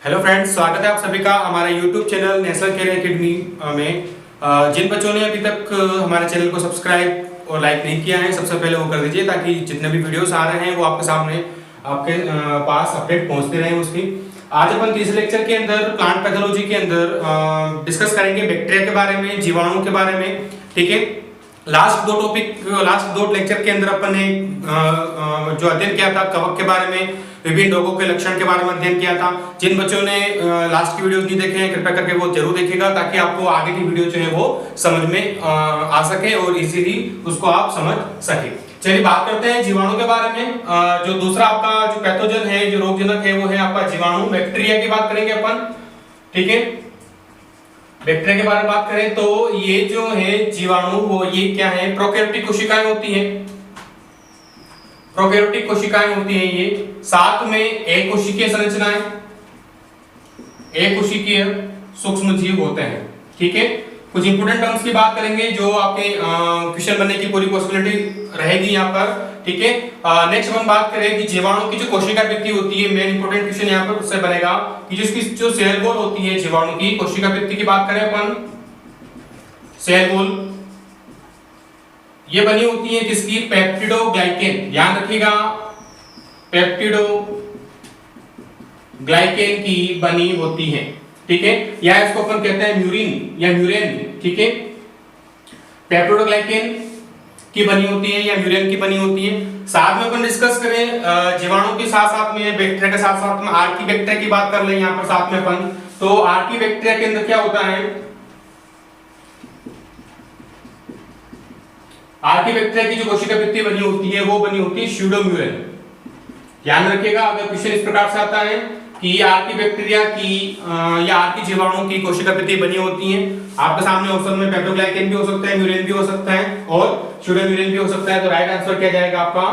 Hello friends, स्वागत है आप सभी का हमारे YouTube channel National Career Academy में। जिन बच्चों ने अभी तक हमारे चैनल को सब्सक्राइब और लाइक नहीं किया है, सबसे पहले वो कर दीजिए ताकि जितने भी वीडियोस आ रहे हैं वो आपके सामने आपके पास अपडेट पहुंचते रहें उसकी। आज अपन तीसरे लेक्चर के अंदर प्लांट पैथोलॉजी के अंदर डिस्कस करेंगे बैक्टीरिया के बारे में, जीवाणुओं के बारे में। ठीक है, लास्ट दो लेक्चर के अंदर अपन ने जो अध्ययन किया था कवक के बारे में, विभिन्न रोगों के लक्षण के बारे में अध्ययन किया था। जिन बच्चों ने लास्ट की वीडियोस नहीं देखे हैं, कृपया करके वो जरूर देखिएगा ताकि आपको आगे की वीडियो जो है वो समझ में आ सके और इजीली उसको आप समझ सके। चलिए बात करते हैं जीवाणु के बारे में। जो दूसरा आपका जो पैथोजन है, जो रोगजनक है, वो है आपका जीवाणु। बैक्टीरिया की बात करेंगे अपन। ठीक है, बैक्टीरिया के बारे में बात करें तो ये जो है जीवाणु, वो ये क्या है, प्रोकैरियोटिक कोशिकाएं होती हैं। प्रोकैरियोटिक कोशिकाएं होती हैं ये। साथ में एक कोशिकीय संरचनाएं, एक कोशिकीय सूक्ष्म जीव होते हैं। ठीक है, कुछ इंपोर्टेंट टर्म्स की बात करेंगे जो आपके क्वेश्चन बनने की पूरी पॉसिबिलिटी रहेगी यहाँ पर। ठीक है, नेक्स्ट अपन बात करें कि जीवाणु की जो कोशिका वृद्धि होती है, मेन इंपोर्टेंट क्वेश्चन यहाँ पर उससे बनेगा कि जिसकी जो सेल वॉल होती है जीवाणु की, कोशिका वृद्धि की बात करें अपन, सेल वॉल ये बनी होती है किसकी, पेप्टिडोग्लाइकेन। ध्यान रखिएगा, पेप्टिडोग्लाइकेन की बनी होती है। ठीक है, या इसको अपन कहते हैं म्यूरिन या म्यूरेन। ठीक है, पेप्टिडोग्लाइकेन की बनी होती है या म्यूरेन की बनी होती है। साथ में अपन डिस्कस करें जीवाणु के साथ साथ में बैक्टीरिया के साथ साथ में आर्की बैक्टीरिया की बात कर लें यहाँ पर साथ में अपन। तो आर्की बैक्टीरिया के अंदर क्या होता है, आर्की बैक्टीरिया की जो कोशिका वृद्धि बनी होती है वो बनी होती है स्यूडोम्यूरेन। ध्यान रखिएगा, अगर क्वेश्चन इस प्रकार से आता है कि आर्की बैक्टीरिया की या आर्की जीवाणु की कोशिका वृद्धि बनी होती है, आपके सामने ऑप्शन में पेप्टोग्लाइकेन भी हो सकता है, म्यूरेन भी हो सकता है और स्यूडोम्यूरेन भी हो सकता है। तो राइट आंसर क्या जाएगा आपका,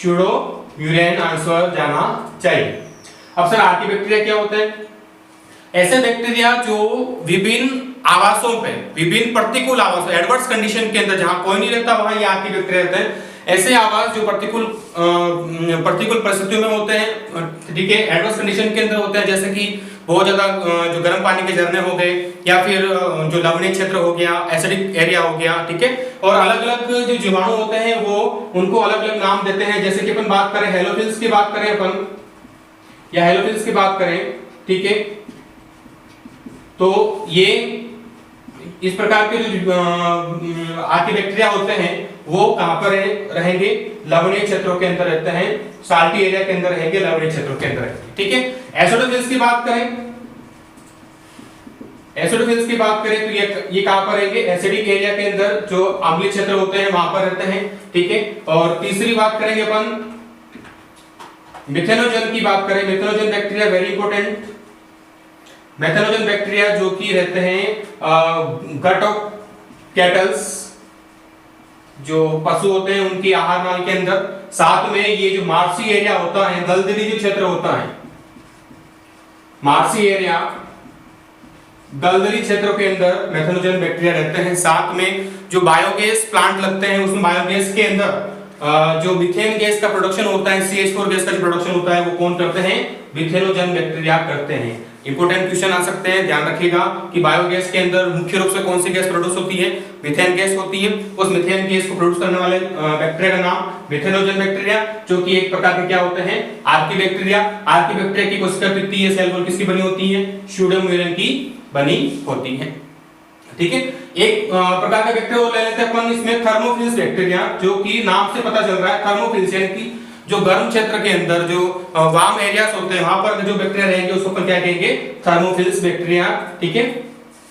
स्यूडोम्यूरेन आंसर जाना चाहिए। अब सर आर्की बैक्टीरिया क्या होता है, ऐसे बैक्टीरिया जो विभिन्न आवासों पे, विभिन्न प्रतिकूल आवासों, एडवर्स कंडीशन के अंदर जहां कोई नहीं रहता वहां ये आर्की बैक्टीरिया रहते हैं। ऐसे आवास जो प्रतिकूल परिस्थितियों में होते हैं, ठीक है, एडवर्स कंडीशन के अंदर होते हैं, जैसे कि बहुत ज्यादा जो गर्म पानी के झरने हो गए या फिर जो लवणीय क्षेत्र हो गया, एसिडिक एरिया हो गया। ठीक है, और अलग अलग जो जीवाणु होते हैं वो उनको अलग अलग नाम देते हैं। जैसे कि अपन बात करें हेलोफिल्स की बात करें अपन, या हेलोफिल्स की बात करें, ठीक है, तो ये इस प्रकार के जो आर्की बैक्टीरिया होते हैं वो कहां पर रहेंगे, लवणीय क्षेत्रों के अंदर रहते हैं, साल्टी एरिया के अंदर रहेंगे, लवणीय क्षेत्रों के अंदर रहेंगे। ठीक है, एसिडोफिल्स की बात करें, एसिडोफिल्स की बात करें तो ये कहां पर रहेंगे, एसिडिक एरिया के अंदर जो अम्लीय क्षेत्र होते हैं वहां पर रहते हैं। ठीक है, और तीसरी बात करेंगे अपन मिथेनोजन की बात करें, methanogen bacteria very important. Methanogen bacteria जो कि रहते हैं गट ऑफ कैटल्स, जो पशु होते हैं उनकी आहार नाल के अंदर। साथ में ये जो मार्सी एरिया होता है, दलदली जो क्षेत्र होता है, मार्सी एरिया, दलदली क्षेत्रों के अंदर मेथेनोजन बैक्टीरिया रहते हैं। साथ में जो बायोगैस प्लांट लगते हैं उसमें बायोगैस के अंदर जो मीथेन गैस का प्रोडक्शन होता है, CH4 गैस का जो प्रोडक्शन होता है वो कौन करते हैं, मिथेनोजन बैक्टीरिया करते हैं। इंपोर्टेंट क्वेश्चन आ सकते हैं, ध्यान रखिएगा कि बायोगैस के अंदर मुख्य रूप से कौन सी गैस प्रोड्यूस होती है, मीथेन गैस होती है। उस मीथेन गैस को प्रोड्यूस करने वाले बैक्टीरिया का नाम मिथेनोजन बैक्टीरिया, जो कि एक प्रकार के क्या होते हैं, आर्की बैक्टीरिया। आर्की बैक्टीरिया की कोशिका वृद्धि है, सेल वॉल किसकी बनी होती है, स्यूडोम्यूरेन की बनी होती है। ठीक है, एक प्रकार का बैक्टीरिया ले लेते हैं अपन इसमें, थर्मोफिल्स बैक्टीरिया, जो कि नाम से पता चल रहा है थर्मोफिल्स, यानी कि जो गर्म क्षेत्र के अंदर जो वार्म एरियाज होते हैं वहां पर जो बैक्टीरिया रहेंगे उसको अपन क्या कहेंगे, थर्मोफिल्स बैक्टीरिया। ठीक है,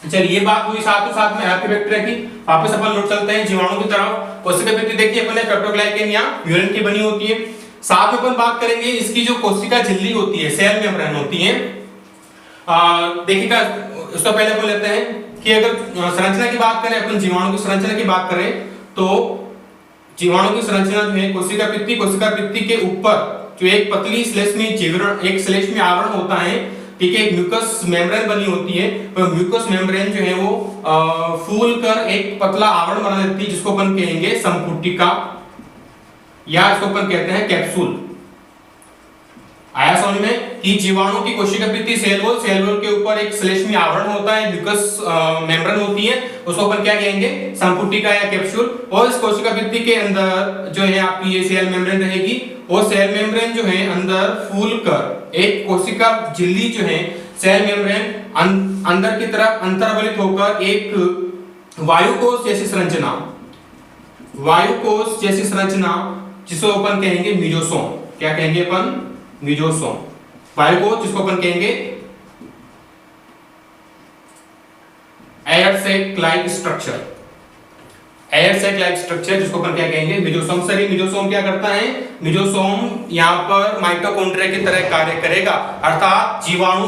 चलिए ये बात हुई साथ ही साथ में आर्की बैक्टीरिया की। वापस अपन लौट चलते हैं जीवाणु की तरफ। कोशिका वृद्धि देखिए अपन ने पेप्टोग्लाइकेन या म्यूरेन की बनी होती है। साथ में अपन बात करेंगे इसकी जो कोशिका झिल्ली होती है, सेल मेम्ब्रेन होती है। देखिएगा, उसको पहले अपन लेते हैं कि अगर संरचना की बात करें, अपन जीवाणु की संरचना की बात करें तो जीवाणु की संरचना जो है कोशिका भित्ति के ऊपर जो एक पतली श्लेष्मी एक श्लेष्मी आवरण होता है। ठीक है, एक म्यूकस मेम्ब्रेन बनी होती है, और म्यूकस मेम्ब्रेन जो है वो फूल कर एक पतला आवरण बना देती है जिसको अपन कहेंगे संपुटिका, या इसको अपन कहते हैं कैप्सूल। आया समझ में कि जीवाणु की कोशिका भित्ति सेल वॉल के ऊपर एक श्लेष्मी आवरण होता है, म्यूकस मेम्ब्रेन होती है, उसको अपन क्या कहेंगे, संपुटिका या कैप्सूल। और इस कोशिका भित्ति के अंदर जो है आपकी ये सेल मेम्ब्रेन रहेगी, वो सेल मेम्ब्रेन जो है अंदर फूलकर एक कोशिका झिल्ली जो है सेल मेम्ब्रेन अंदर की तरफ अंतर्वलित होकर एक वायुकोष जैसी संरचना जिसको अपन कहेंगे मीजोसोम। क्या कहेंगे अपन, मीजोसोम। वायुकोष जिसको अपन कहेंगे air sac like structure, air sac like structure जिसको अपन क्या कहेंगे, मीजोसोम। सर मीजोसोम क्या करता है, मीजोसोम यहाँ पर माइटोकॉन्ड्रिया की तरह कार्य करेगा, अर्थात जीवाणु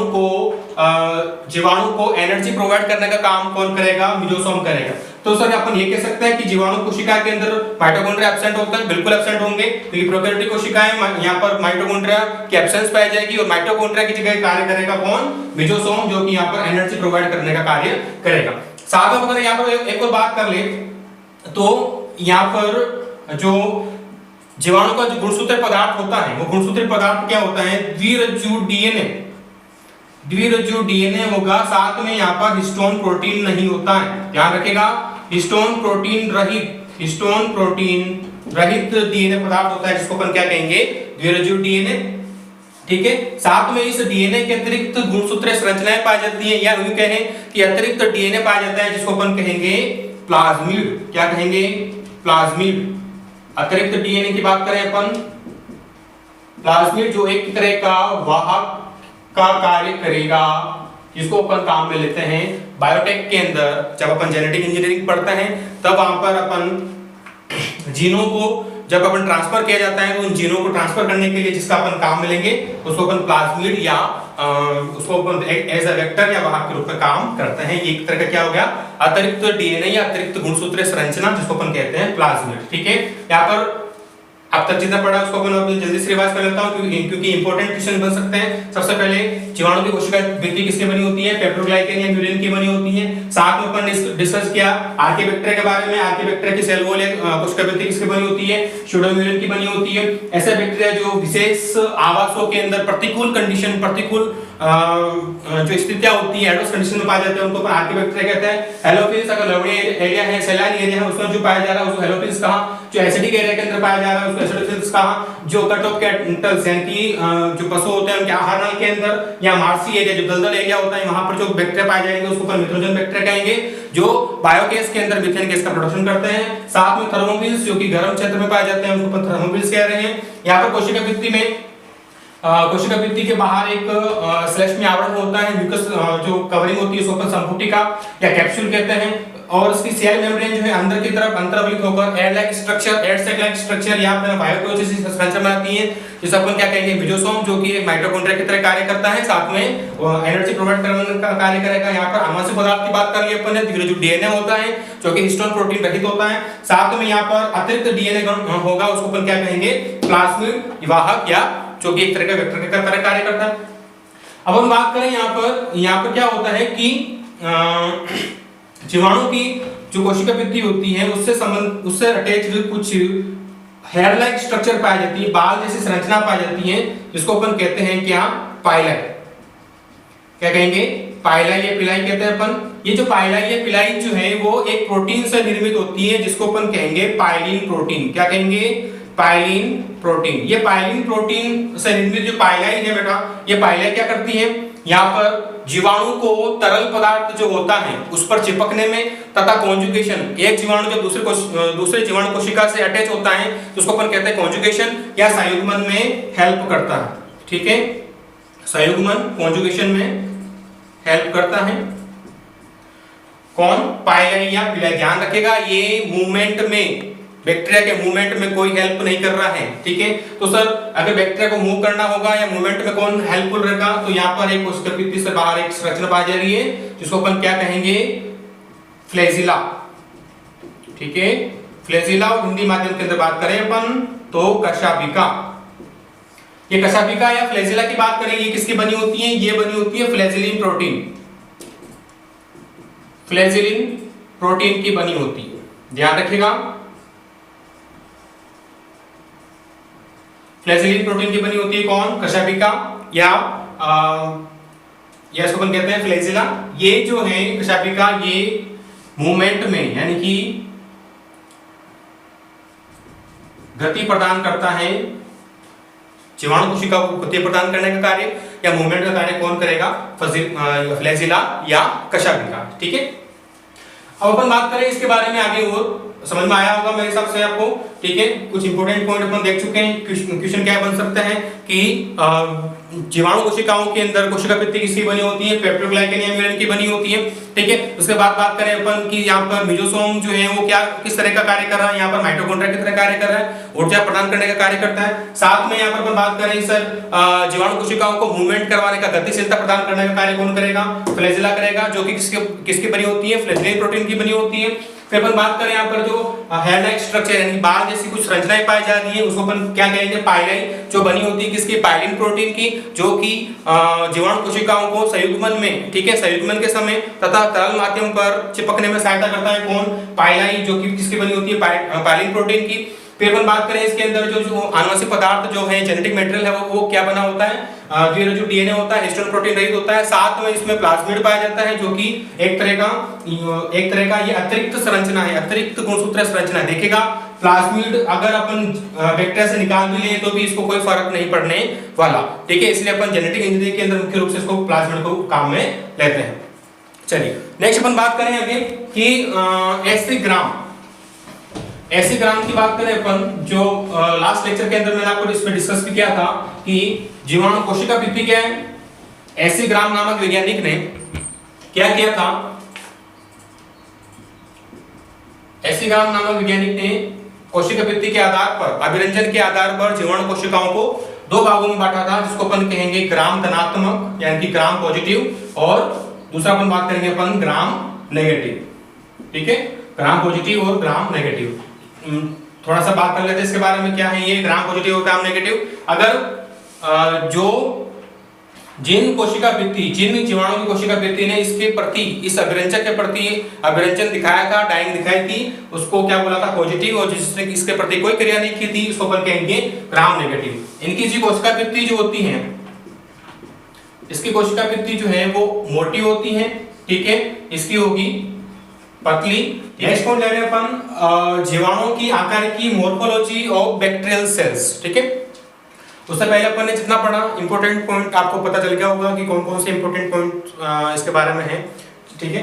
को एनर्जी प्रोवाइड करने का काम कौन करेगा, मीजोसोम करेगा। तो सर अपन ये कह सकते हैं कि जीवाणु कोशिका के अंदर माइटोकॉन्ड्रिया एब्सेंट होता है, बिल्कुल एब्सेंट होंगे, क्योंकि प्रोकैरियोटिक कोशिकाएं यहाँ पर माइटोकॉन्ड्रिया की एब्सेंस पाई जाएगी और माइटोकॉन्ड्रिया की जगह कार्य करेगा कौन, मीजोसोम, जो कि यहाँ पर एनर्जी प्रोवाइड करने का कार्य करेगा। साथ में अगर यहाँ पर एक और बात कर ले तो यहाँ पर जो जीवाणु का जो गुणसूत्र पदार्थ होता है, वो गुणसूत्र पदार्थ क्या होता है, द्विरज्जु डीएनए होगा, साथ में यहाँ पर हिस्टोन प्रोटीन नहीं होता है, ध्यान रखेगा, हिस्टोन प्रोटीन रहित डीएनए पदार्थ होता है, जिसको अपन क्या कहेंगे, द्विरज्जु डीएनए। ठीक है, साथ में इस डीएनए के अतिरिक्त गुणसूत्र संरचनाएं पाई जाती है, या यूं कहें कि अतिरिक्त डीएनए पाया जाता है, जिसको अपन कहेंगे प्लाज्मिड। क्या कहेंगे, प्लाज्मिड। अतिरिक्त डीएनए की बात करें अपन, प्लाज्मिड जो एक तरह का वाहक का कार्य करेगा, जिसको अपन काम में लेते हैं बायोटेक के अंदर। जब अपन जेनेटिक इंजीनियरिंग पढ़ते हैं तब वहां पर अपन जीनों को जब अपन ट्रांसफर किया जाता है, तो उन जीनों को ट्रांसफर करने के लिए जिसका अपन काम में लेंगे उसको अपन प्लाज्मिड या उसको अपन एज अ वेक्टर या वाहक के रूप में काम करते हैं। एक तरह का क्या हो गया, अतिरिक्त डीएनए या अतिरिक्त गुणसूत्र संरचना, जिसको अपन कहते हैं प्लाज्मिड। ठीक है, यहाँ पर अब तक जितना पढ़ा उसको अपन जल्दी से रिवाइज कर लेता हूं, क्योंकि इंपॉर्टेंट क्वेश्चन बन सकते हैं। सबसे पहले जीवाणु की कोशिका भित्ति किसकी बनी होती है, पेप्टोग्लाइकन या म्यूरिन की बनी होती है। साथ में अपन डिस्कस किया आर्किबैक्टीरिया के बारे में, आर्किबैक्टीरिया की सेल वॉल कोशिका भित्ति किसकी बनी होती है, स्यूडोम्यूरिन की बनी होती है। ऐसे बैक्टीरिया जो विशेष आवासों के अंदर प्रतिकूल कंडीशन, प्रतिकूल जो स्थितियां होती है, एडवर्स कंडीशन में पाए जाते हैं, उनको अपन आर्किबैक्टीरिया कहते हैं। हेलोफिल्स अगर लवणीय एरिया है, सैलाइन एरिया है, उसमें जो पाया जा रहा है उसको हेलोफिल्स कहा। जो एसिडिक एरिया के अंदर पाया जा रहा है उसको एसिडोफिल्स कहा। जो कट ऑफ कैटल्स यानी कि जो पशु होते हैं उनके आहार नल के अंदर या मार्सी एरिया, जो दलदल एरिया होता है, वहां पर जो बैक्टीरिया पाए जाएंगे उसको अपन मिथेनोजन बैक्टीरिया कहेंगे, जो बायोगैस के अंदर मीथेन गैस का प्रोडक्शन करते हैं। साथ में थर्मोफिल्स जो कि गर्म क्षेत्र में पाए जाते हैं, उनको अपन थर्मोफिल्स कह रहे हैं। यहाँ पर कोशिका भित्ति में कोशिका भित्ति के बाहर एक श्लेष्मी आवरण होता है, म्यूकस जो कवरिंग होती है उसको अपन संपुटिका या कैप्सूल कहते हैं। और इसकी सेल मेम्ब्रेन जो है अंदर की तरफ अंतर्वलित होकर air like structure, air sac like structure यहाँ पे वायुकोष जैसी संरचना बनाती है, जिसे अपन क्या कहेंगे, मीजोसोम, जो कि एक माइटोकॉन्ड्रिया की तरह कार्य करता है, साथ में एनर्जी प्रोवाइड करने का कार्य करेगा। यहाँ पर आनुवंशिक पदार्थ की बात कर ली अपन ने, जो डीएनए होता है जो कि हिस्टोन प्रोटीन रहित होता है। साथ में यहाँ पर अतिरिक्त डीएनए होगा, उसको अपन क्या कहेंगे, प्लाज्मिड वाहक, या जो कि एक तरह का वेक्टर की तरह कार्य करता है। अब हम बात करें यहाँ पर क्या होता है कि जीवाणु की जो कोशिका भित्ति होती है उससे अटैच्ड कुछ हेयर लाइक स्ट्रक्चर पाई जाती है, बाल जैसी संरचना पाई जाती है, जिसको अपन कहते हैं क्या, पाइलाई। क्या कहेंगे, पाइलाई या पिलाई कहते हैं अपन। ये जो पाइलाई या पिलाई जो है वो एक प्रोटीन से निर्मित होती है, जिसको अपन कहेंगे पाइलिन प्रोटीन। क्या कहेंगे, पाइलिन प्रोटीन। ये पाइलिन प्रोटीन से निर्मित जो पाइलाई है बेटा, ये पाइलाई क्या करती है, यहाँ पर जीवाणु को तरल पदार्थ जो होता है उस पर चिपकने में तथा कॉन्जुगेशन, एक जीवाणु जो दूसरे जीवाणु कोशिका से अटैच होता है तो उसको अपन कहते हैं कॉन्जुगेशन या संयुग्मन में हेल्प करता है। ठीक है, संयुग्मन कॉन्जुगेशन में हेल्प करता है कौन, पाइलाई या पिलाई। ध्यान रखेगा ये मूवमेंट में, बैक्टीरिया के मूवमेंट में कोई हेल्प नहीं कर रहा है। ठीक है, तो सर अगर बैक्टीरिया को मूव करना होगा या मूवमेंट में कौन हेल्पफुल रहेगा, तो यहाँ पर एक कोशिका भित्ति से बाहर एक संरचना पाई जा रही है, जिसको अपन क्या कहेंगे, फ्लैजिला। ठीक है, फ्लैजिला, और हिंदी माध्यम के अंदर बात करें अपन तो कशाभिका। ये कशाभिका या फ्लैजिला की बात करें, ये किसकी बनी होती है, ये बनी होती है फ्लैजिलिन प्रोटीन, फ्लैजिलिन प्रोटीन की बनी होती है। ध्यान रखिएगा, फ्लैजेलेटेड प्रोटीन की बनी होती है कौन? कशाभिका या इसको अपन कहते हैं फ्लैजेला। ये जो है कशाभिका, ये मूवमेंट में यानी कि गति प्रदान करता है, जीवाणु कोशिका को गति प्रदान करने का कार्य या मूवमेंट का कार्य कौन करेगा? फ्लैजेला या कशाभिका। ठीक है, अब अपन बात करें इसके बारे में आगे और समझ में आया होगा मेरे हिसाब से आपको। ठीक है, कुछ इंपोर्टेंट पॉइंट अपन देख चुके हैं। क्वेश्चन क्या बन सकता है कि जीवाणु कोशिकाओं के अंदर कोशिका भित्ति किसकी बनी होती है? पेप्टोग्लाइकन या म्यूरेन की बनी होती है। ठीक है, उसके बाद बात करें अपन कि यहाँ पर मेसोसोम जो है वो क्या किस तरह का कार्य कर रहा है? यहाँ पर माइटोकॉन्ड्रिया की तरह कार्य कर रहा है, ऊर्जा प्रदान करने का कार्य करता है। साथ में यहाँ पर अपन बात करें सर जीवाणु कोशिकाओं को मूवमेंट करवाने का, गतिशीलता प्रदान करने का कार्य कौन करेगा? फ्लैजेला करेगा, जो कि किसकी बनी होती है? फ्लैजेलेटेड प्रोटीन की बनी होती है। फिर अपन बात करें यहाँ पर जो हेयर लाइक स्ट्रक्चर यानी बाल जैसी कुछ संरचनाएं पाई जा रही है, उसको अपन क्या कहेंगे? पाइलाई, जो बनी होती है किसकी? पाइलिन प्रोटीन की, जो कि जीवाणु कोशिकाओं को संयुग्मन में, ठीक है, संयुग्मन के समय तथा तरल माध्यम पर चिपकने में सहायता करता है कौन? पाइलाई, जो कि किसकी बनी होती है? पाइलिन प्रोटीन की। फिर अपन बात करें इसके अंदर जो आनुवंशिक पदार्थ जो है, जेनेटिक मटेरियल है, वो क्या बना होता है? जो डीएनए होता है हिस्टोन प्रोटीन रहित होता है। साथ में इसमें प्लाज्मिड पाया जाता है, जो कि एक तरह का ये अतिरिक्त संरचना है, अतिरिक्त गुणसूत्र संरचना है। देखिएगा, प्लाज्मिड अगर अपन बैक्टीरिया से निकाल भी ले तो भी इसको कोई फर्क नहीं पड़ने वाला। ठीक है, इसलिए अपन जेनेटिक इंजीनियरिंग के अंदर मुख्य रूप से इसको प्लाज्मिड को काम में लेते हैं। चलिए नेक्स्ट अपन बात करें आगे कि एसी ग्राम की बात करें अपन, जो लास्ट लेक्चर के अंदर मैंने आपको इसमें डिस्कस भी किया था कि जीवाणु कोशिका भित्ति क्या है? एसी ग्राम नामक वैज्ञानिक ने क्या किया था? एसी ग्राम नामक वैज्ञानिक ने कोशिका भित्ति के आधार पर, अभिरंजन के आधार पर जीवाणु कोशिकाओं को दो भागों में बांटा था, जिसको अपन कहेंगे ग्राम धनात्मक यानी कि ग्राम पॉजिटिव, और दूसरा अपन बात करेंगे अपन ग्राम नेगेटिव। ठीक है, ग्राम पॉजिटिव और ग्राम नेगेटिव। थोड़ा सा बात कर लेते हैं इसके बारे में, क्या है ये ग्राम पॉजिटिव और ग्राम नेगेटिव। अगर जिन कोशिका भित्ति, जिन जीवाणु की कोशिका भित्ति ने इसके प्रति, इस अभिरंजक के प्रति अभिरंजन दिखाया था, डाइंग दिखाई थी, उसको क्या बोला था? पॉजिटिव। और जिसने इसके प्रति कोई क्रिया नहीं की थी, उसको अपन कहेंगे ग्राम नेगेटिव। इनकी जो कोशिका भित्ति जो होती है, इसकी कोशिका भित्ति जो है वो मोटी होती है। ठीक है, इसकी होगी पतली। नेक्स्ट पॉइंट ले रहे हैं अपन जीवाणुओं की आकार की मोर्फोलॉजी ऑफ बैक्टीरियल सेल्स। ठीक है, उससे पहले अपन ने जितना पढ़ा इंपॉर्टेंट पॉइंट आपको पता चल गया होगा कि कौन कौन से इंपॉर्टेंट पॉइंट इसके बारे में है। ठीक है,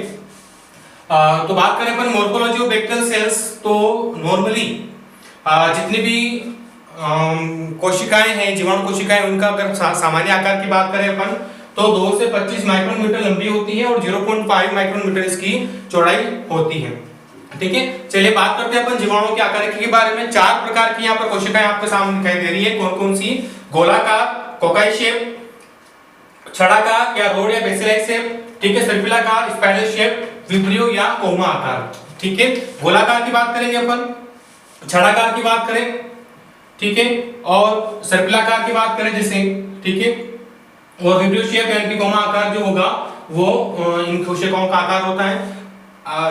तो बात करें अपन मोर्फोलॉजी ऑफ बैक्टीरियल सेल्स, तो नॉर्मली जितनी भी कोशिकाएं हैं, जीवाणु कोशिकाएं, उनका अगर सामान्य आकार की बात करें अपन तो 2 से 25 माइक्रोमीटर लंबी होती है और 0.5 माइक्रोमीटर इसकी चौड़ाई होती है। ठीक है, चलिए बात करते हैं अपन जीवाणुओं के आकार के बारे में। 4 प्रकार की यहाँ पर कोशिकाएं आपके सामने दिखाई दे रही है। कौन कौन सी? गोलाकार, कोकाई शेप, छड़ाकार या रोड या बेसिलाई शेप, ठीक है, सर्पिलाकार, स्पाइरल शेप, विब्रियो या कोमा आकार। ठीक है, गोलाकार की बात करेंगे अपन, छड़ाकार की बात करें, ठीक है, और सर्पिलाकार की बात करें जैसे, ठीक है, और विब्रियो शेप यानी कि कोमा आकार जो होगा वो इन कोशिकाओं का आकार होता है।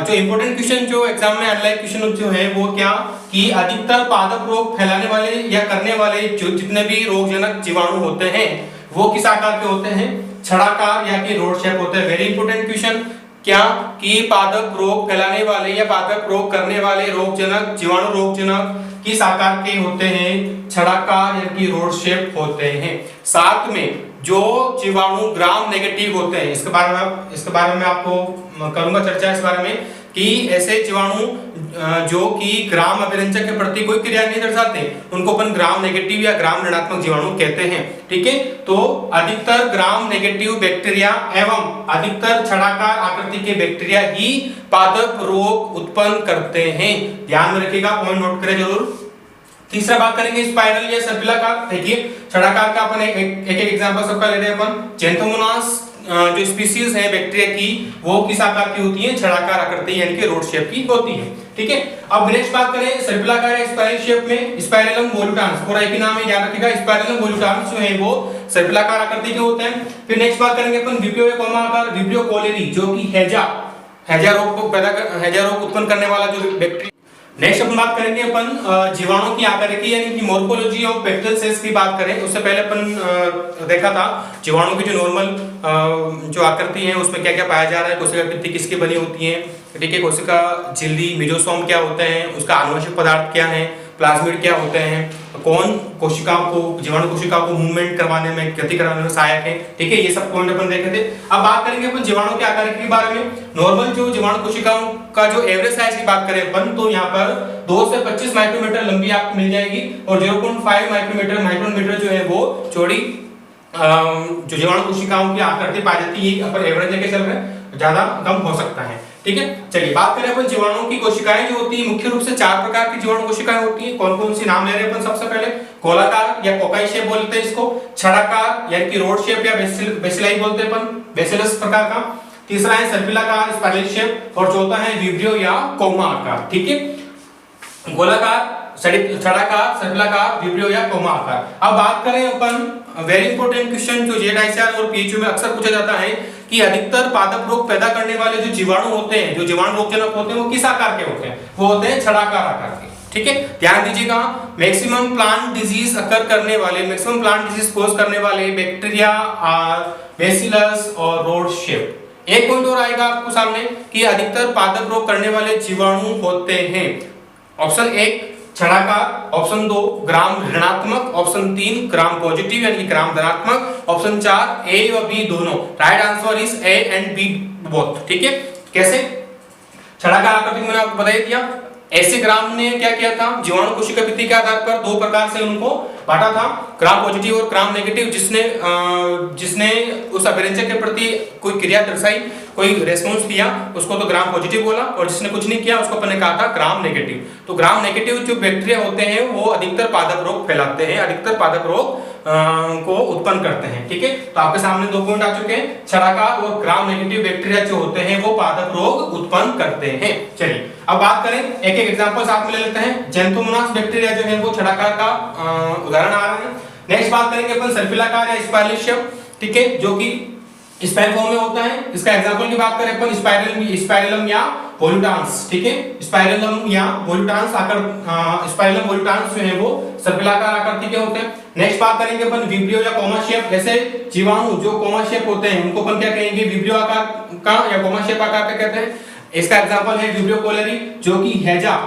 जो इंपॉर्टेंट क्वेश्चन जो एग्जाम में अनलाइक क्वेश्चन जो है वो क्या कि अधिकतर पादप रोग फैलाने वाले या करने वाले जो जितने भी रोगजनक जीवाणु होते हैं वो किस आकार के होते हैं? छड़ाकार या कि रोड शेप होते हैं। वेरी इंपॉर्टेंट क्वेश्चन, क्या कि पादप रोग फैलाने वाले या पादप रोग करने वाले रोगजनक जीवाणु रोगजनक किस आकार के होते हैं? छड़ाकार या कि रोड शेप होते हैं। साथ में जो जीवाणु ग्राम नेगेटिव होते हैं, इसके बारे में आपको करूंगा चर्चा इस बारे में कि ऐसे जीवाणु जो कि ग्राम अभिरंजक के प्रति कोई क्रिया नहीं दर्शाते, उनको अपन ग्राम नेगेटिव या ग्राम ऋणात्मक जीवाणु कहते हैं। ठीक है, तो अधिकतर ग्राम नेगेटिव बैक्टीरिया एवं अधिकतर छड़ाकार आकृति के बैक्टीरिया ही पादप रोग उत्पन्न करते हैं। ध्यान में रखिएगा, पॉइंट नोट करें जरूर। तीसरा बात करेंगे स्पाइरल या सर्पिलाकार। देखिए, छड़ाकार का अपन एक एग्जांपल सबका ले रहे हैं अपन। जेंथोमोनास जो स्पीशीज है बैक्टीरिया की, वो किस आकार की होती है? छड़ाकार आकृति यानी कि रोड शेप की होती है। ठीक है, अब नेक्स्ट बात करें सर्पिलाकार या स्पाइरल शेप में, स्पाइरलम वोलुटान्स, पूरा एक ही नाम है, याद रखिएगा। स्पाइरलम वोलुटान्स जो है वो सर्पिलाकार आकृति के होते हैं। फिर नेक्स्ट बात करेंगे अपन विब्रियो या कोमा आकार, विब्रियो कोलेरी, जो कि हैजा रोग उत्पन्न करने वाला जो बैक्टीरिया, नेक्स्ट अपन बात करेंगे अपन जीवाणु की आकृति यानी कि मॉर्फोलॉजी ऑफ बैक्टीरियल सेल्स की बात करें। उससे पहले अपन देखा था जीवाणु की जो नॉर्मल जो आकृति है उसमें क्या क्या पाया जा रहा है, कोशिका भित्ति किसकी बनी होती है, ठीक है, कोशिका झिल्ली मेसोसोम क्या होते हैं, उसका आनुवंशिक पदार्थ क्या है, प्लाज्मिड क्या होते हैं, कौन कोशिकाओं को जीवाणु कोशिकाओं को मूवमेंट करवाने में गति कराने में सहायक है, ठीक है, ये सब पॉइंट अपन देखे थे। अब बात करेंगे अपन जीवाणु के आकार के बारे में। नॉर्मल जो जीवाणु कोशिकाओं का जो एवरेज साइज की बात करें अपन तो यहाँ पर 2 से 25 माइक्रोमीटर लंबी आपको मिल जाएगी और 0.5 माइक्रोमीटर जो है वो चौड़ी जो जीवाणु कोशिकाओं की आकृति पाई जाती है। अपन एवरेज लेके चल रहे हैं, ज्यादा कम हो सकता है, ठीक है। चलिए बात करें अपन जीवाणुओं की कोशिकाएं जो होती है, मुख्य रूप से 4 प्रकार की जीवाणु कोशिकाएं होती हैं। कौन कौन सी नाम ले रहे हैं अपन? सबसे पहले गोलाकार या कोकाई शेप बोलते हैं इसको, छड़ाकार यानी कि रोड शेप या बेसिलाई बोलते हैं अपन, बेसिलस प्रकार का। तीसरा है सर्पिलाकार स्पाइरल शेप और चौथा है विब्रियो या कोमा आकार, ठीक है। गोलाकार, छड़ाकार, सर्पिलाकार, विब्रियो या कोमा आकार। अब बात करें अपन वेरी इंपॉर्टेंट क्वेश्चन जो जेएसआर और पीएचयू में अक्सर पूछा जाता है कि अधिकतर पादप रोग पैदा करने वाले जो जीवाणु होते हैं, जो जीवाणु रोगजनक होते हैं, वो किस आकार के होते हैं? वो होते हैं छड़ाकार आकार के, ठीक है। ध्यान दीजिएगा, मैक्सिमम प्लांट डिजीज अकर करने वाले, मैक्सिमम प्लांट डिजीज कोज करने वाले बैक्टीरिया आर बेसिलस और रोड शेप। एक पॉइंट और आएगा आपको सामने कि अधिकतर पादप रोग करने वाले जीवाणु होते हैं। ऑप्शन 1 छड़ाकार, ऑप्शन 2 ग्राम ऋणात्मक, ऑप्शन 3 ग्राम पॉजिटिव यानी कि ग्राम धनात्मक, ऑप्शन 4 ए और बी दोनों। Right answer is A and B both, ठीक है। कैसे? छड़ाकार आकृति मैंने आपको बता दिया। ऐसे ग्राम ने क्या किया था, जीवाणु कोशिका भित्ति के आधार पर 2 प्रकार से उनको बांटा था, ग्राम पॉजिटिव और ग्राम नेगेटिव। जिसने उस अभिरंजक के प्रति कोई क्रिया दर्शाई, कोई रेस्पॉन्स दिया, उसको तो ग्राम पॉजिटिव बोला, और जिसने कुछ नहीं किया उसको अपन ने कहा था ग्राम नेगेटिव। तो ग्राम नेगेटिव जो बैक्टीरिया होते हैं वो अधिकतर पादप रोग फैलाते हैं, अधिकतर पादप रोग को उत्पन्न करते हैं, ठीक है। तो आपके सामने 2 पॉइंट आ चुके हैं, छड़ाकार और ग्राम नेगेटिव बैक्टीरिया जो होते हैं वो पादप रोग उत्पन्न करते हैं। चलिए अब बात करें, एक एक एग्जांपल साथ में ले लेते हैं। जेंथोमोनास बैक्टीरिया जो है वो छड़ाकार का उदाहरण आ रहा है। नेक्स्ट बात करेंगे अपन सर्पिलाकार या स्पाइरल शेप, ठीक है, जो कि स्पाइरल फॉर्म में होता है। इसका एग्जांपल की बात करें अपन स्पाइरलम या वोल्यूटान्स, ठीक है, स्पाइरलम या वोल्यूटान्स आकार, स्पाइरलम वोल्यूटान्स जो है वो सर्पिलाकार आकृति के होते हैं। नेक्स्ट बात करेंगे अपन विब्रियो या कोमा शेप। ऐसे जीवाणु जो कोमा शेप होते हैं उनको अपन क्या कहेंगे? विब्रियो आकार का या कोमा शेप आकार का कहते हैं। इसका एग्जांपल है विब्रियो कोलेरी, जो कि हैजा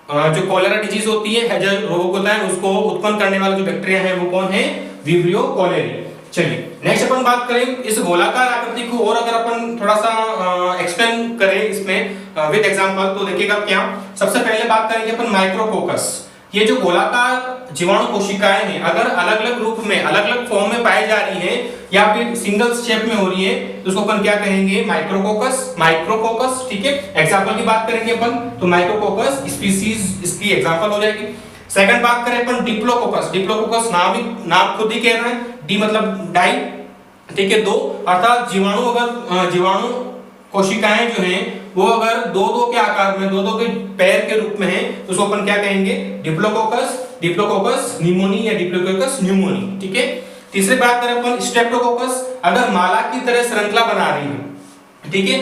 जो कोलेरा डिजीज होती है, हैजा रोग होता है, उसको उत्पन्न करने वाला जो बैक्टीरिया है वो कौन है? Vibrio cholerae. चलिए नेक्स्ट अपन बात करें इस गोलाकार आकृति को, और अगर अपन थोड़ा सा एक्सप्लेन करें इसमें विद एग्जांपल तो देखिएगा क्या। सबसे पहले बात करेंगे अपन माइक्रोकोकस। ये जो गोलाकार जीवाणु कोशिकाएं हैं अगर अलग अलग रूप में, अलग अलग फॉर्म में पाई जा रही है या फिर सिंगल शेप में हो रही है तो उसको अपन क्या कहेंगे? माइक्रोकोकस, माइक्रोकोकस, ठीक है। एग्जांपल की बात करेंगे अपन तो माइक्रोकोकस स्पीशीज इसकी एग्जांपल हो जाएगी। सेकंड बात करें अपन डिप्लोकोकस। डिप्लोकोकस नाम खुद ही कह रहे हैं, डी मतलब डाई, ठीक है, 2, अर्थात जीवाणु अगर जीवाणु कोशिकाएं जो हैं वो अगर 2-2 के आकार में, 2-2 के पैर के रूप में है तो उसको अपन क्या कहेंगे? डिप्लोकोकस, डिप्लोकोकस निमोनी या डिप्लोकोकस न्यूमोनी, ठीक है। तीसरी बात करें अपन स्ट्रेप्टोकोकस, अगर माला की तरह श्रृंखला बना रही है, ठीक है।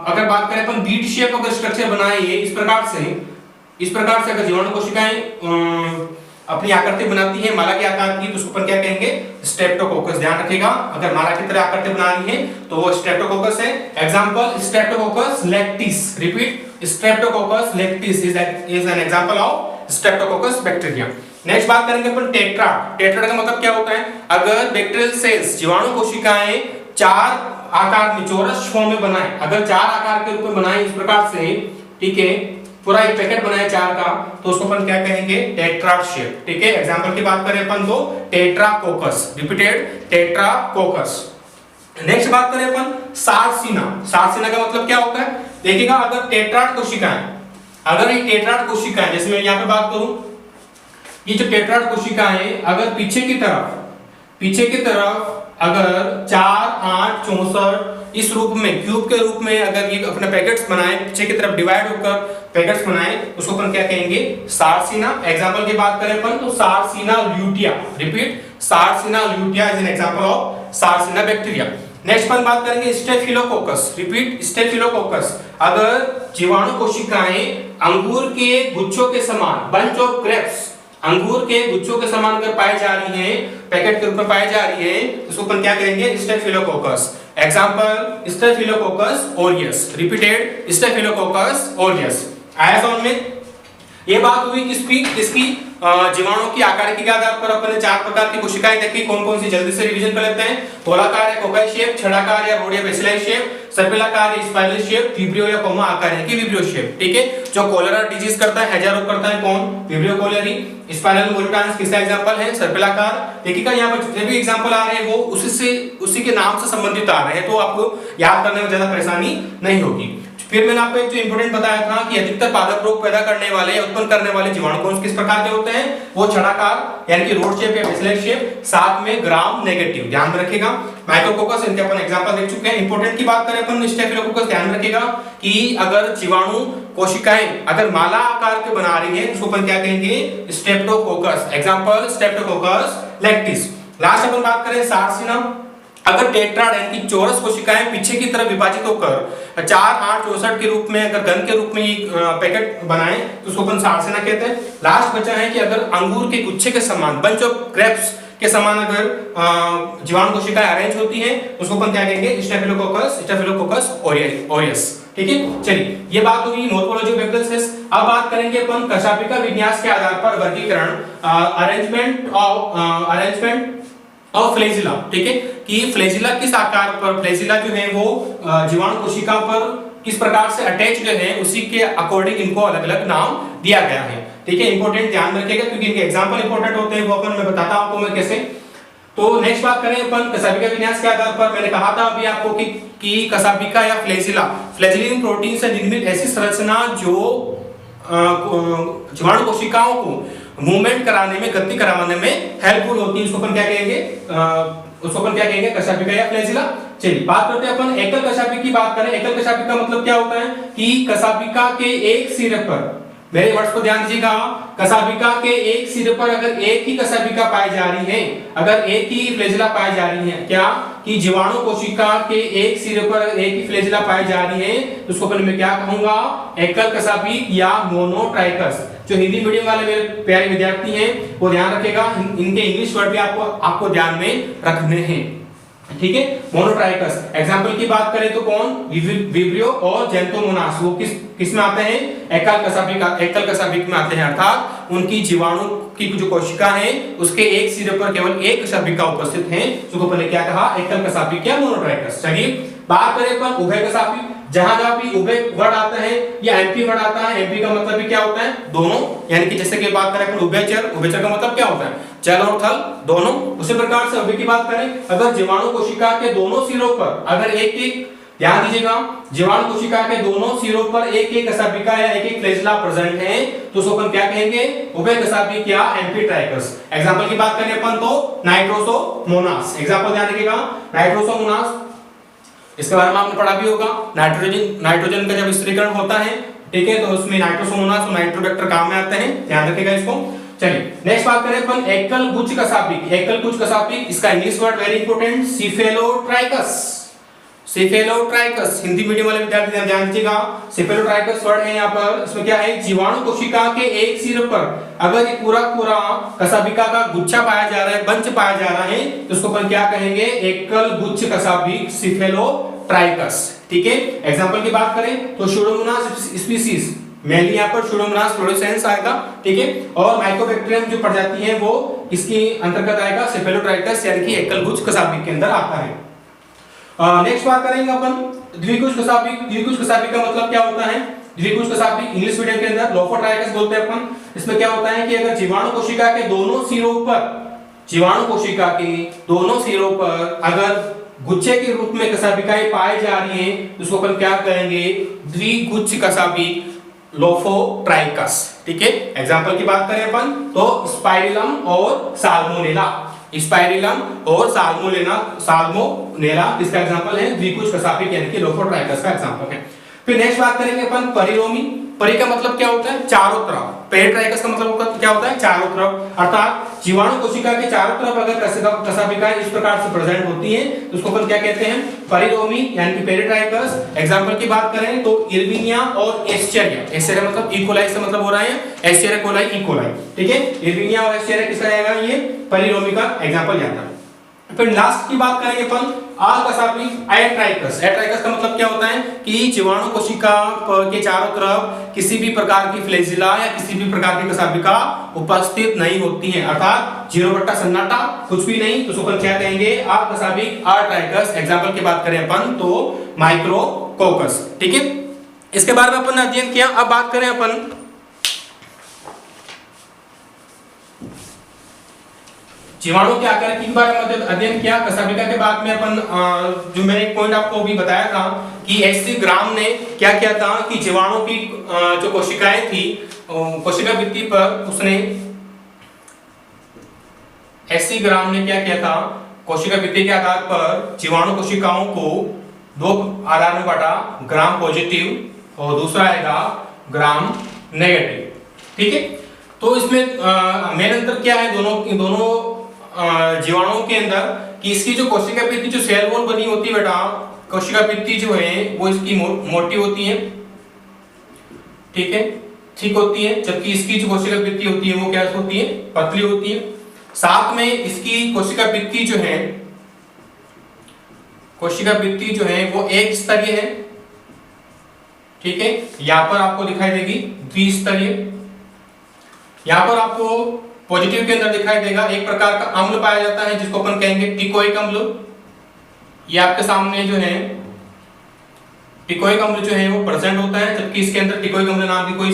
अगर बात करें अपन बीट शेप अगर स्ट्रक्चर बनाए इस प्रकार से अगर जीवाणु कोशिकाएं अपनी आकृति बनाती है माला के आकार की तो उसको अपन क्या कहेंगे? स्ट्रेप्टोकोकस। ध्यान रखिएगा, अगर माला की तरह आकृति बना रही है तो वो स्ट्रेप्टोकोकस है। Example streptococcus lactis, repeat Streptococcus lactis is an example of Streptococcus bacteria. Next बात करेंगे अपन टेट्राड। टेट्राड का मतलब क्या होता है? अगर बैक्टीरियल सेल्स जीवाणु कोशिकाएं 4 आकार में, चौरस फॉर्म में बनाए, अगर 4 आकार के रूप में बनाए इस प्रकार से, ठीक है, पूरा एक पैकेट बनाए 4 का तो उसको अपन क्या कहेंगे? टेट्राड शेप, ठीक है। एग्जांपल की बात करें अपन तो टेट्राकोकस, रिपीटेड टेट्राकोकस। नेक्स्ट बात करें अपन सार्सिना। सार्सिना का मतलब क्या होता है? देखिएगा, अगर टेट्राड कोशिकाएं, अगर ये टेट्राड कोशिकाएं, जैसे मैं यहाँ पे बात करूं, ये जो टेट्राड कोशिकाएं अगर पीछे की तरफ अगर 4, 8, 64 इस रूप में, क्यूब के रूप में अगर ये अपने पैकेट्स बनाए, पीछे की तरफ डिवाइड होकर पैकेट्स बनाए, उसको अपन क्या कहेंगे? सार्सिना। एग्जांपल की बात करें अपन तो sarcina lutea, repeat sarcina lutea is an example of sarcina bacteria. Next पर बात करेंगे स्टेफिलोकोकस। Repeat, staphylococcus. अगर जीवाणु कोशिकाएं अंगूर के गुच्छों के समान, बंच ऑफ ग्रेप्स, अंगूर के गुच्छों के समान अगर पाई जा रही हैं, पैकेट के रूप में पाई जा रही है, तो उसको अपन क्या कहेंगे? Staphylococcus. Example staphylococcus Orius. Repeated, staphylococcus Orius. आया समझ में? ये बात हुई किसकी जीवाणु की आकार के आधार पर अपन ने 4 प्रकार की कोशिकाएं देखी। कौन कौन सी? जल्दी से रिवीजन कर लेते हैं। गोलाकार या कोकाई शेप, छड़ाकार या रोड या बेसिलाई शेप, सर्पिलाकार या स्पाइरल शेप, विब्रियो या कोमा आकार है कि विब्रियो शेप। ठीक है, जो कोलेरा डिजीज करता है, हैजा रोग करता है, कौन? Vibrio cholerae. स्पाइरल मोलिटांस किसका एग्जांपल है? सर्पिलाकार। देखिएगा यहाँ पर जितने भी एग्जांपल आ रहे हैं वो उसी के नाम से संबंधित आ रहे हैं, तो आपको याद करने में ज्यादा परेशानी नहीं होगी। फिर मैंने आपको एक जो इंपोर्टेंट बताया था कि अधिकतर पादप रोग पैदा करने वाले या उत्पन्न करने वाले जीवाणु कौन किस प्रकार के होते हैं? वो छड़ाकार यानी कि रोड शेप या बेसिलाई शेप, साथ में ग्राम नेगेटिव। ध्यान में रखिएगा। माइक्रोकोकस, इनके अपन एग्जांपल देख चुके हैं। इंपोर्टेंट की बात करें अपन स्टेफिलोकोकस, ध्यान रखिएगा कि अगर जीवाणु कोशिकाएं अगर माला आकार के बना रही है, उसको अपन क्या कहेंगे? Streptococcus. Example streptococcus lactis. Last अपन बात करें सार्सिना। अगर टेट्राड यानी कि चौरस कोशिकाएं पीछे की तरफ विभाजित होकर 4, 8, 64 के रूप में अगर घन के रूप में पैकेट बनाएं, तो उसको अपन सार्सिना कहते हैं। लास्ट बचा है कि अगर अंगूर के गुच्छे के समान, बंच ऑफ ग्रेप्स के समान अगर जीवाणु कोशिकाएं अरेंज होती हैं, तो उसको अपन क्या कहेंगे? Staphylococcus Orius. ठीक है, चलिए ये बात होगी मोर्फोलॉजी ऑफ एपिथेलियल्स। अब बात करेंगे अपन कशापिका विन्यास के आधार पर वर्गीकरण, अरेंजमेंट और फ्लैजिला। ठीक है, कि फ्लैजिला किस आकार पर, फ्लैजिला जो है वो जीवाणु कोशिका पर किस प्रकार से अटैच्ड है, उसी के अकॉर्डिंग इनको अलग अलग नाम दिया गया है। ठीक है, इंपॉर्टेंट ध्यान रखिएगा क्योंकि इनके एग्जांपल इंपॉर्टेंट होते हैं, वो अपन मैं बताता हूं आपको मैं कैसे। तो नेक्स्ट बात करें अपन कशापिका विन्यास के आधार पर। मैंने कहा था अभी आपको कि कशापिका या फ्लैजिला, फ्लैजिलिन प्रोटीन से निर्मित ऐसी संरचना जो जीवाणु कोशिकाओं को मूवमेंट कराने में, गति कराने में हेल्पफुल होती है, उसको अपन क्या कहेंगे? कशापिका या फ्लैजिला। चलिए बात करते हैं अपन एकल कशापिका की बात करें। एकल कशापिका मतलब क्या होता है कि कशापिका के एक सिरे पर, मेरे वर्ड्स को ध्यान दीजिएगा, कशापिका के एक सिरे पर अगर एक ही कशापिका पाई जा रही है, अगर एक ही फ्लैजिला पाई जा रही है, क्या कि जीवाणु कोशिका के एक सिरे पर एक ही फ्लैजिला पाई जा रही है, तो उसको मैं क्या कहूंगा? एकल कशापिक या मोनोट्राइकस। जो हिंदी मीडियम वाले मेरे प्यारे विद्यार्थी हैं वो ध्यान रखेगा, इनके इंग्लिश वर्ड भी आपको ध्यान में रखने हैं। ठीक है, मोनोट्राइकस। एग्जांपल की बात करें तो कौन? विब्रियो और जेंथोमोनास, वो किस में आते हैं? एकल कशापिक में आते हैं, अर्थात उनकी जीवाणु की जो कोशिका है उसके एक सिरे पर केवल एक कशापिका उपस्थित है, उसको पहले क्या कहा? एकल कशापिक या मोनोट्राइकस। चलिए बात करें अपन उभय कशापिक। जहां जहां भी उभय वर्ड आता है या एमपी वर्ड आता है, एमपी का मतलब भी क्या होता है? दोनों, यानी कि जैसे कि बात करें अपन उभयचर, उभयचर का मतलब क्या होता है? जल और थल दोनों। उसी प्रकार से उभय की बात करें, अगर जीवाणु कोशिका के दोनों सिरों पर अगर एक ध्यान दीजिएगा, जीवाणु कोशिका के दोनों सिरों पर एक एक कशापिका या एक एक फ्लैजिला प्रेजेंट है, तो उसको अपन क्या कहेंगे? उभय कशापिक या एम्फीट्राइकस। एग्जांपल की बात करें अपन तो नाइट्रोसोमोनास। एग्जांपल ध्यान रखिएगा, नाइट्रोसोमोनास, इसके बारे में आपने पढ़ा भी होगा। नाइट्रोजन का जब स्थिरीकरण होता है, ठीक है, तो उसमें नाइट्रोसोमोनास और नाइट्रोबैक्टर काम में आते हैं, ध्यान रखिएगा इसको। चलिए नेक्स्ट बात करें अपन एकल गुच्छ कशापिक। एकल गुच्छ कशापिक, इसका English word very important, cephalotrichous. Cephalotrichous, Hindi medium वाले विद्यार्थी ध्यान दीजिएगा, सिफेलोट्राइकस वर्ड है यहाँ पर। इसमें क्या है? जीवाणु कोशिका के एक सिरे पर अगर ये पूरा कशापिका का गुच्छा पाया जा रहा है, बंच पाया जा रहा है, तो उसको अपन क्या कहेंगे? एकल गुच्छ कशापिक, सिफेलोट्राइकस। ठीक है, एग्जांपल की बात करें तो स्यूडोमोनास स्पीशीज, मेनली यहाँ पर स्यूडोमोनास फ्लोरेसेंस आएगा। ठीक है, और माइकोबैक्टीरियम जो प्रजाति है वो इसके अंतर्गत आएगा, सिफेलोट्राइकस यानी कि एकल गुच्छ कशापिक के अंदर आता है। नेक्स्ट बात करेंगे अपन द्विगुच्छ कशापिक। द्विगुच्छ कशापिक का मतलब क्या होता है? द्विगुच्छ कशापिक इंग्लिश मीडियम के अंदर लोफोट्राइकस बोलते हैं अपन। इसमें क्या होता है कि अगर जीवाणु कोशिका के दोनों सिरों पर, जीवाणु कोशिका के दोनों सिरों पर अगर गुच्छे के रूप में कशापिकाएं पाई जा रही हैं, तो उसको अपन क्या कहेंगे? द्विगुच्छ कशापिक, लोफोट्राइकस। ठीक है, एग्जांपल की बात करें अपन तो स्पाइरिलम और साल्मोनेला। स्पाइरिलम और साल्मोनेला इसका एग्जांपल है, द्विगुच्छ कशापिक यानी कि लोफोट्राइकस का एग्जांपल है। फिर नेक्स्ट बात करेंगे अपन परिरोमी। परि का मतलब क्या होता है? चारों तरफ। पेरिट्राइकस का मतलब क्या होता है, चारों तरफ, अर्थात जीवाणु कोशिका के चारों तरफ अगर कशापिकाएं इस प्रकार से प्रेजेंट होती हैं तो उसको अपन क्या कहते हैं, परिरोमी यानी कि पेरिट्राइकस। एग्जांपल की बात करें तो इल्विनिया और एस्चेरिया, एस्चेरिया मतलब इकोलाई से मतलब हो रहा है, एस्चेरिया कोलाई इकोलाई, ठीक है। इल्विनिया और एस्चेरिया किसका जाएगा, ये परिरोमी का एग्जांपल जाता है। फिर लास्ट की बात करेंगे अपन अकशापिक एट्राइकस। एट्राइकस का मतलब क्या होता है कि जीवाणु कोशिका के चारों तरफ किसी भी प्रकार की फ्लैजिला या किसी भी प्रकार की कशापिका उपस्थित नहीं होती है, अर्थात 0 सन्नाटा, कुछ भी नहीं, तो उसको क्या कहेंगे, अकशापिक एट्राइकस। एग्जांपल की बात करें अपन तो माइक्रोकोकस, ठीक है। इसके बारे में अपन ने अध्ययन किया। अब बात करें अपन जीवाणु के आकार के बारे में अध्ययन किया। कशापिका के बाद में अपन जो मैंने एक पॉइंट आपको भी बताया था कि एच.सी. ग्राम ने क्या किया था कि जीवाणु की जो कोशिकाएं थी कोशिका भित्ति पर उसने एच.सी. ग्राम ने क्या किया था, कोशिका भित्ति के आधार पर जीवाणु कोशिकाओं को दो आधार में बांटा, ग्राम पॉजिटिव और दूसरा आएगा ग्राम नेगेटिव, ठीक है। तो इसमें मेन अंतर क्या है दोनों जीवाणुओं के अंदर कि इसकी जो कोशिका भित्ति जो सेल वॉल बनी होती है बेटा, कोशिका भित्ति जो है वो इसकी मोटी होती है, ठीक है, ठीक होती है, जबकि इसकी जो कोशिका भित्ति होती है वो क्या होती है, पतली होती है। साथ में इसकी कोशिका भित्ति जो है वो एक स्तरीय है, ठीक है। यहां पर आपको दिखाई देगी द्विस्तरीय, यहां पर आपको पॉजिटिव के अंदर दिखाई देगा एक प्रकार का अम्ल पाया जाता है जिसको अपन कहेंगे टिकोइक अम्ल। ये आपके सामने जो है टिकोइक अम्ल जो है वो प्रेजेंट होता है, जबकि इसके अंदर टिकोइक अम्ल नाम की कोई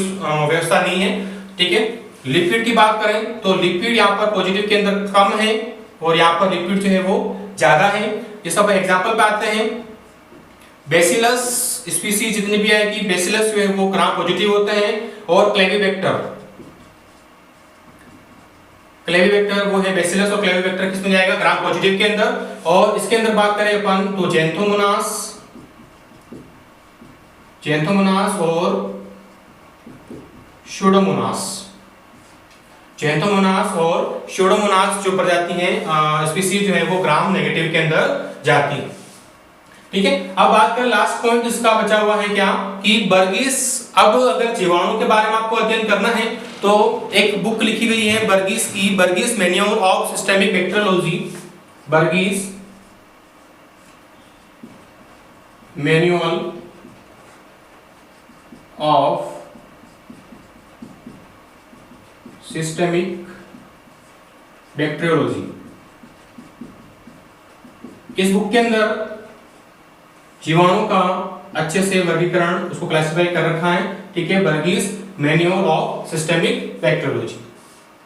व्यवस्था नहीं है, ठीक है। लिपिड की बात करें तो लिपिड यहाँ पर पॉजिटिव के अंदर कम है और यहाँ पर लिपिड जो है वो ज्यादा है। ये सब एग्जांपल पे आते हैं। बेसिलस स्पीसीज जितनी भी आएगी, बेसिलस जो है वो ग्राम पॉजिटिव होते हैं और क्लेविबैक्टर वो है बेसिलस और क्लेविबैक्टर किसमें जाएगा, ग्राम पॉजिटिव के अंदर। और इसके अंदर बात करें अपन तो जेंथोमोनास और स्यूडोमोनास जो प्रजाति हैं स्पीसीज जो है वो ग्राम नेगेटिव के अंदर जाती है, ठीक है। अब बात करें लास्ट पॉइंट इसका बचा हुआ है क्या कि वर्गीस। अब अगर जीवाणु के बारे में आपको अध्ययन करना है तो एक बुक लिखी गई है वर्गीस की, Varghese manual of systemic bacteriology, Varghese manual of systemic bacteriology. इस बुक के अंदर जीवाणु का अच्छे से वर्गीकरण उसको क्लासिफाई कर रखा है, ठीक है, वर्गीस मैनुअल ऑफ सिस्टेमिक बैक्टीरियोलॉजी।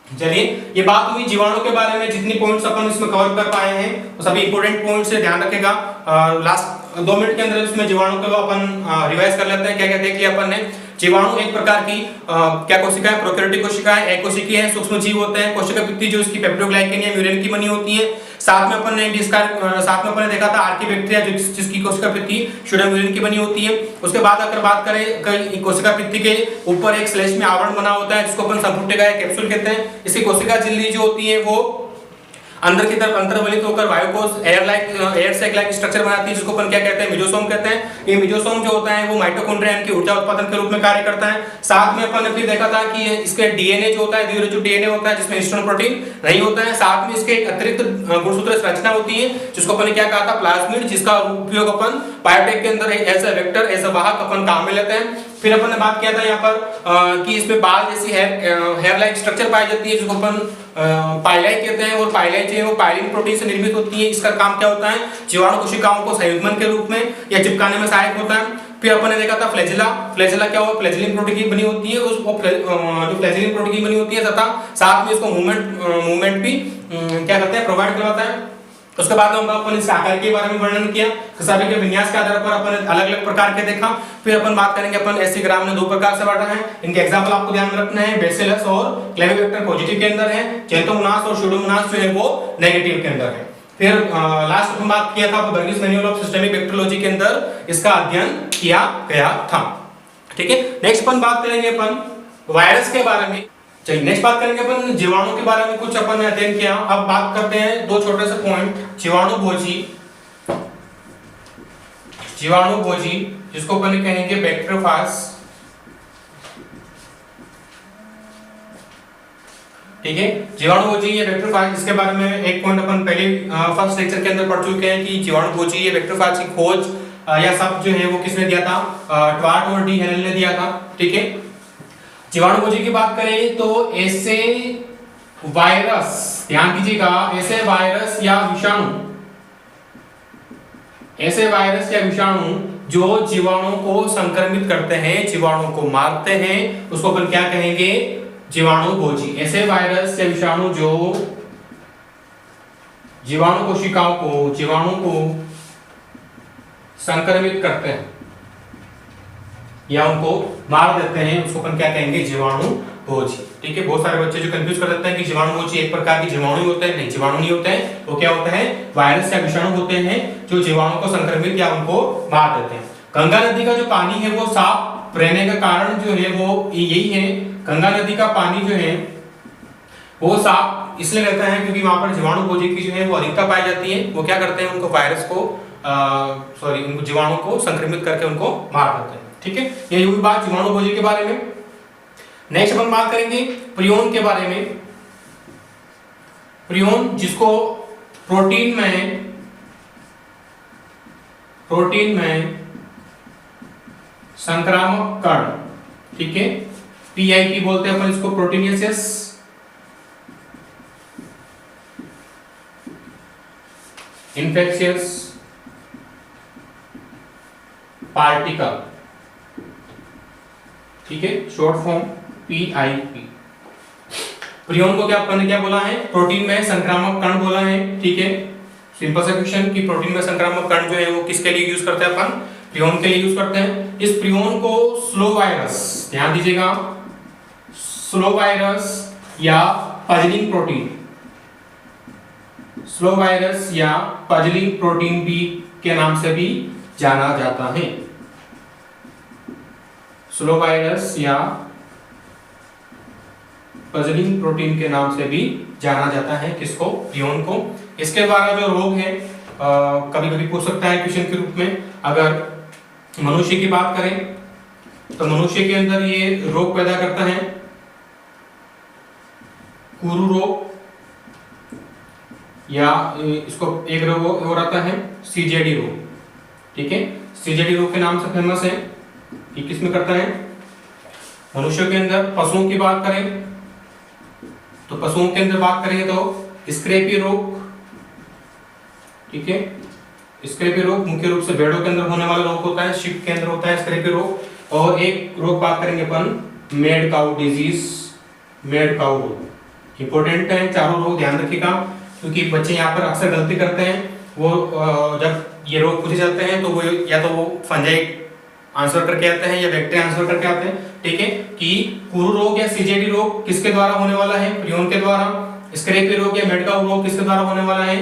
चलिए ये बात हुई जीवाणु के बारे में, जितनी पॉइंट्स अपन इसमें कवर कर पाए हैं वो सभी इंपॉर्टेंट पॉइंट्स से ध्यान रखेगा। लास्ट 2 मिनट के अंदर इसमें जीवाणु को अपन रिवाइज कर लेते हैं। क्या क्या देख लिया अपन ने। जीवाणु एक प्रकार की क्या कोशिका है, प्रोकैरियोटिक कोशिका है, एककोशिकीय है, सूक्ष्म जीव होते हैं। कोशिका भित्ति जो इसकी पेप्टोग्लाइकेन या म्यूरेन की बनी होती है। साथ में अपन ने देखा था आर्कीबैक्टीरिया जिसकी कोशिका भित्ति स्यूडोम्यूरेन की बनी होती है। उसके बाद अगर बात करें कोशिका भित्ति के ऊपर एक स्लेश में आवरण बना होता है जिसको अपन संपुटिका या कैप्सूल कहते हैं। इसकी कोशिका झिल्ली जो होती है वो अंदर की तरफ अंतर्वलित होकर वायुकोश एयर सैक लाइक स्ट्रक्चर बनाती है जिसको अपन क्या कहते हैं, मिजोसोम कहते हैं। ये मिजोसोम जो होता है वो माइटोकॉन्ड्रिया की ऊर्जा उत्पादन के रूप में कार्य करता है। साथ में अपन ने फिर देखा था कि इसके डीएनए जो होता है द्विरुजुट डीएनए होता है जिसमें हिस्टोन प्रोटीन नहीं होता है। साथ में इसके एक अतिरिक्त गुणसूत्र संरचना होती है जिसको अपन ने क्या कहा था, प्लाज्मिड, जिसका उपयोग अपन बायोटेक के अंदर as a vector as a वाहक अपन काम में लेते हैं। फिर अपन ने बात किया था यहाँ पर कि इसमें बाल जैसी हेयर लाइक स्ट्रक्चर पाई जाती है जिसको अपन पाइलाई कहते हैं। और पाइलाई जो है वो पाइलिन प्रोटीन से निर्मित होती है। इसका काम क्या होता है, जीवाणु कोशिकाओं को संयुग्मन के रूप में या चिपकाने में सहायक होता है। फिर अपन ने देखा था फ्लैजिला क्या हुआ, फ्लैजिलिन प्रोटीन की बनी होती है। जो फ्लैजिलिन प्रोटीन की बनी होती है तथा साथ में इसको मूवमेंट भी क्या करते हैं, प्रोवाइड करवाता है। उसके बाद में अपन इसके आकार के बारे में वर्णन किया, कशापिका के विन्यास के आधार पर अपन अलग अलग प्रकार के देखा। फिर अपन बात करेंगे अपन एच.सी. ग्राम ने 2 प्रकार से बांटा है। इनके एग्जांपल आपको ध्यान में रखना है, बेसिलस और क्लेविबैक्टर पॉजिटिव के अंदर है, जेंथोमोनास और स्यूडोमोनास जो है वो नेगेटिव के अंदर है। फिर लास्ट अपन बात किया था वर्गीस मैनुअल ऑफ सिस्टेमिक बैक्टीरियोलॉजी के अंदर इसका अध्ययन किया गया था, ठीक है। नेक्स्ट अपन बात करेंगे अपन वायरस के बारे में। चलिए नेक्स्ट बात करेंगे अपन जीवाणु के बारे में, कुछ अपन ने अध्ययन किया। अब बात करते हैं दो छोटे से पॉइंट, जीवाणुभोजी, जीवाणुभोजी जिसको अपन कहेंगे बैक्टीरियोफाज, ठीक है। जीवाणुभोजी या बैक्टीरियोफाज, इसके बारे में एक पॉइंट अपन पहले फर्स्ट लेक्चर के अंदर पढ़ चुके हैं कि जीवाणुभोजी या बैक्टीरियोफाज की खोज या सब जो है वो किसने दिया था, ट्वार्ट और डी हेनल ने दिया था, ठीक है। जीवाणुभोजी की बात करें तो ऐसे वायरस, ध्यान दीजिएगा, ऐसे वायरस या विषाणु, ऐसे वायरस या विषाणु जो जीवाणु को संक्रमित करते हैं, जीवाणु को मारते हैं, उसको अपन क्या कहेंगे, जीवाणुभोजी। ऐसे वायरस या विषाणु जो जीवाणु कोशिकाओं को, जीवाणु को संक्रमित करते हैं या उनको मार देते हैं, उसको अपन क्या कहेंगे, जीवाणुभोजी, ठीक है। बहुत सारे बच्चे जो कंफ्यूज कर देते हैं कि जीवाणुभोजी एक प्रकार के जीवाणु होते हैं, नहीं, जीवाणु नहीं होते हैं, वो क्या होते हैं, वायरस या विषाणु होते हैं जो जीवाणु को संक्रमित या उनको मार देते हैं। गंगा नदी का जो पानी है वो साफ रहने का कारण जो है वो यही है, गंगा नदी का पानी जो है वो साफ इसलिए रहता है क्योंकि वहां पर जीवाणुभोजी की जो है वो अधिकता पाई जाती है। वो क्या करते हैं, उनको वायरस को उनको जीवाणु को संक्रमित करके उनको मार देते हैं, ठीक है। ये हुई बात जीवाणुभोजी के बारे में। नेक्स्ट अपन बात करेंगे प्रियोन के बारे में। प्रियोन जिसको प्रोटीन में संक्रामक कण, ठीक है, पीआईपी बोलते हैं अपन इसको, प्रोटीनियस इन्फेक्शियस पार्टिकल, ठीक है, शॉर्ट फॉर्म पीआईपी। प्रियोन को क्या अपन ने क्या बोला है, प्रोटीन में संक्रामक कण बोला है, ठीक है। सिंपल सा क्वेश्चन कि प्रोटीन में संक्रामक कण जो है वो किसके लिए यूज करते हैं, अपन प्रियोन के लिए यूज करते हैं। इस प्रियोन को स्लो वायरस, ध्यान दीजिएगा, स्लो वायरस या पजलिंग प्रोटीन, स्लो वायरस या पजलिंग प्रोटीन भी के नाम से भी जाना जाता है। स्लो वायरस या पजलिंग प्रोटीन के नाम से भी जाना जाता है किसको, प्रियोन को। इसके द्वारा जो रोग है कभी कभी पूछ सकता है क्वेश्चन के रूप में। अगर मनुष्य की बात करें तो मनुष्य के अंदर ये रोग पैदा करता है कुरु रोग, या इसको एक रोग और आता है सीजेडी रोग, ठीक है। सीजेडी रोग के नाम से फेमस है, ये किस में करता है, मनुष्यों के अंदर। पशुओं की बात करें तो पशुओं के अंदर बात करेंगे तो स्क्रैपी रोग, ठीक है। स्क्रैपी रोग मुख्य रूप से भेड़ों के अंदर होने वाला रोग होता है, शीप के अंदर होता है स्क्रैपी रोग। और एक रोग बात करेंगे अपन mad cow disease, mad cow रोग। इंपॉर्टेंट है चारों रोग, ध्यान रखिएगा, क्योंकि बच्चे यहाँ पर अक्सर गलती करते हैं। वो जब ये रोग पूछे जाते हैं तो वो या तो वो फंजाई आंसर करके आते हैं या बैक्टीरिया आंसर करके आते हैं, ठीक है। कि कुरु रोग या सीजेडी रोग किसके द्वारा होने वाला है, प्रियोन के द्वारा। स्क्रैपी रोग या मेड काउ रोग किसके द्वारा होने वाला है,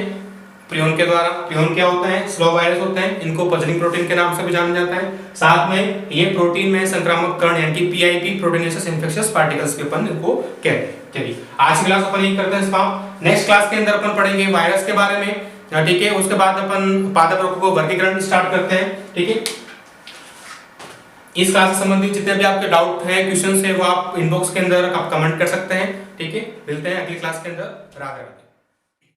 प्रियोन के द्वारा। प्रियोन क्या होता है, स्लो वायरस होते हैं, इनको पजलिंग प्रोटीन के नाम से भी जाना जाता है। साथ में ये प्रोटीन में संक्रामक कण यानी कि पीआईपी, प्रोटीनियस इन्फेक्शियस पार्टिकल्स के अपन इनको कहते हैं। चलिए आज की क्लास अपन ये करते हैं समाप्त। नेक्स्ट क्लास के अंदर अपन पढ़ेंगे वायरस के बारे में, ठीक है। उसके बाद अपन पादप रोगों को वर्गीकरण स्टार्ट करते हैं, ठीक है। इस क्लास से संबंधित जितने भी आपके डाउट हैं, क्वेश्चंस हैं, वो आप इनबॉक्स के अंदर आप कमेंट कर सकते हैं, ठीक है। मिलते हैं अगली क्लास के अंदर। राधे राधे।